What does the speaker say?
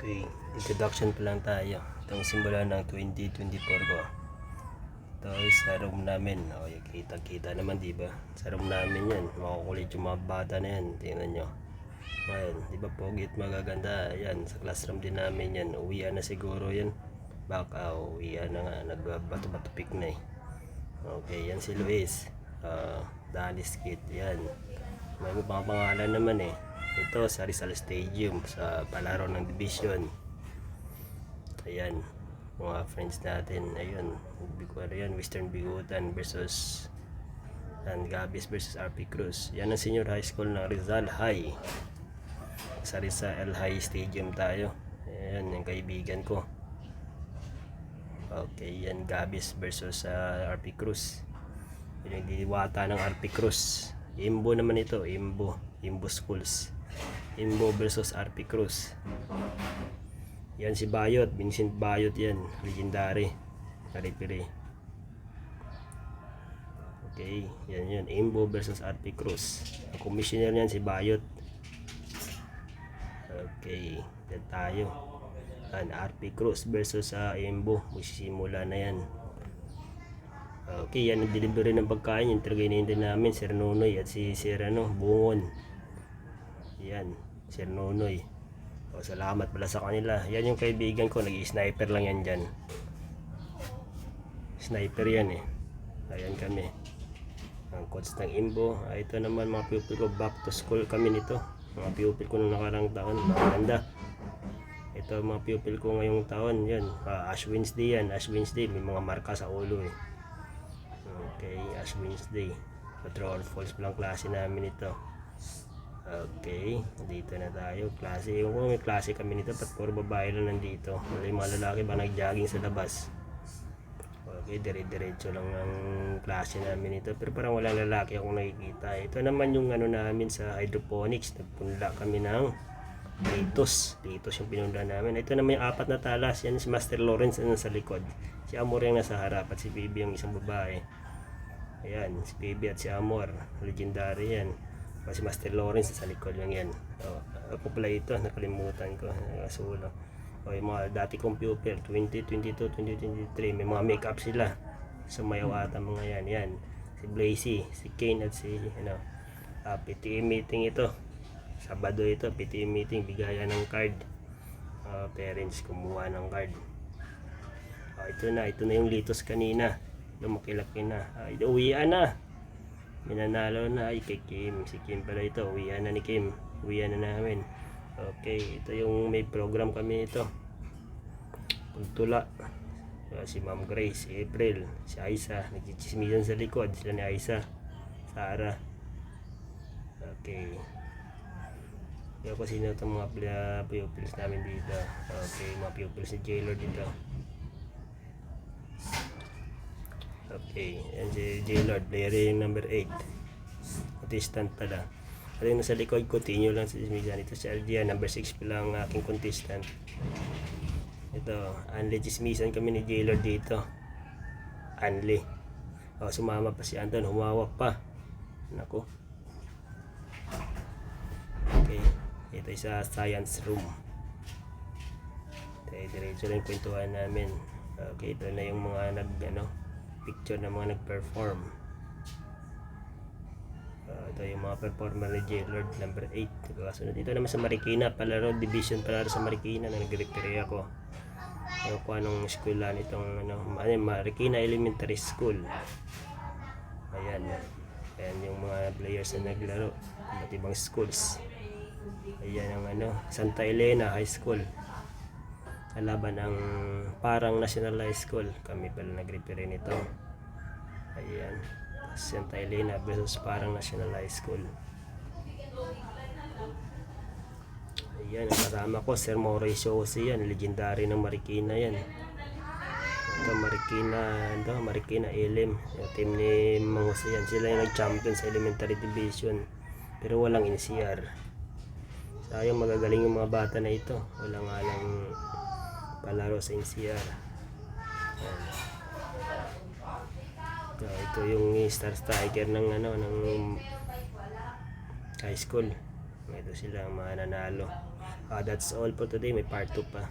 Okay, introduction pa lang tayo. Itong simula ng 2024 ko. Ito ay sa room namin. Okay, kita naman diba? Sa room namin yan. Makukulit yung mga bata na yan. Tingnan nyo. Ayan, diba pogit magaganda. Ayan, sa classroom din namin yan. Uwian na siguro yan. Baka uwian na nga. Nagbato-bato pick na eh. Okay, yan si Luis. Danis Kid. Yan. May mga pangalan naman eh. Ito sa Rizal Stadium sa palaro ng division. Ayan, mga friends natin. Ayun, yan, Western Bigutan versus Gabis versus RP Cruz. Yan ang senior high school ng Rizal High. Sa Rizal High Stadium tayo. Ayan, yung kaibigan ko. Okay, yan Gabis versus RP Cruz. Yun yung diwata ng RP Cruz. Imbo naman ito, Imbo Schools. Imbo versus RP Cruz. Yan si Bayot, Vincent Bayot yan, legendary. Karipiri. Okay, yan Imbo versus RP Cruz. Ang commissioner yan si Bayot. Okay, yan tayo. Yan RP Cruz versus Imbo. Magsisimula na yan. Okay, yan ang delivery ng pagkain. Yung talaga hinihintay namin, Sir Nonoy at si Sir Bungon. Yan, Sir Nonoy. O, salamat pala sa kanila. Yan yung kaibigan ko, nag-i-sniper lang yan dyan. Sniper yan eh. Ayan kami. Ang coach ng Imbo. Ito naman mga pupil ko, back to school kami nito. Mga pupil ko nung nakarang taon, maganda. Ito mga pupil ko ngayong taon, yan. Ash Wednesday yan, Ash Wednesday. May mga marka sa ulo eh. Okay, Ash Wednesday. Patrol Falls palang klase namin ito. Okay, dito na tayo. Klase, yung may klase kami nito, pat puro babae lang nandito. Wala yung mga lalaki ba nag-jogging sa labas. Okay, dire-diretso lang ang klase namin ito. Pero parang wala lalaki akong nakikita. Ito naman yung ano namin sa hydroponics. Nagpunla kami ng Litos yung pinunda namin. Ito naman yung apat na talas. Yan si Master Lawrence sa likod. Si Amor yung nasa harap at si Baby yung isang babae. Ayan, si Baby at si Amor. Legendary yan. Si Master Lawrence sa likod lang yan. Ako pala ito, nakalimutan ko. Nakasulo. O, yung mga dati kong pupil, 2022, 2023, may mga make-up sila. Sumayaw ata mga yan. Yan, si Blazy, si Kane at si PTA meeting ito. Sabado ito, PTA meeting, bigayan ng card. Parents kumuha ng card. Ito na yung Litos kanina. Lumakilaki na. Uwian na. Minanalo na ay kay Kim. Si Kim pala ito. Uwian na ni Kim. Uwian na namin. Okay, ito yung may program kami ito. Pagtula. Si Ma'am Grace, si April, si Aisa. Nagchichismisan sa likod. Sila ni Aisa. Sarah. Okay. Kaya ko sino itong mga pupils namin dito. Okay, mga pupils ni Jailor dito. Okay, yan si Jailor, player yung number 8. Contestant pala. At yung nasa likod, continue lang sa Smizan. Ito si Aldia, number 6 pala ang aking contestant. Ito, Anli Chismisan kami ni Jailor dito. Anli. Sumama pa si Anton, humawak pa. Naku. Okay, ito sa science room. Okay, diretso lang yung kwentuhan namin. Okay, ito na yung mga picture ng mga nag-perform. Ito yung mga performer ni Jailor number 8. Kasunod ito naman sa Marikina, palaro division palaro sa Marikina na nag-referee ako. Yung kung anong school lang itong Marikina Elementary School. Ayan yung mga players na naglaro iba't ibang schools. Ayan ang Santa Elena High School. Laban ang Parang National High School. Kami pala nag-referee nito. Ayan, Santa Elena versus Parang National High School. Ayan, ang kasama ko Sir Mauricio Jose yan, legendary ng Marikina yan. Ito Marikina Elim, yung team ni Mang Jose yan. Sila yung nag-champion sa elementary division, pero walang NCR. Sayang, magagaling yung mga bata na ito. Wala nga lang palaro sa NCR. Ito yung star striker ng high school. Ito sila ang mga nanalo. That's all for today. May part 2 pa.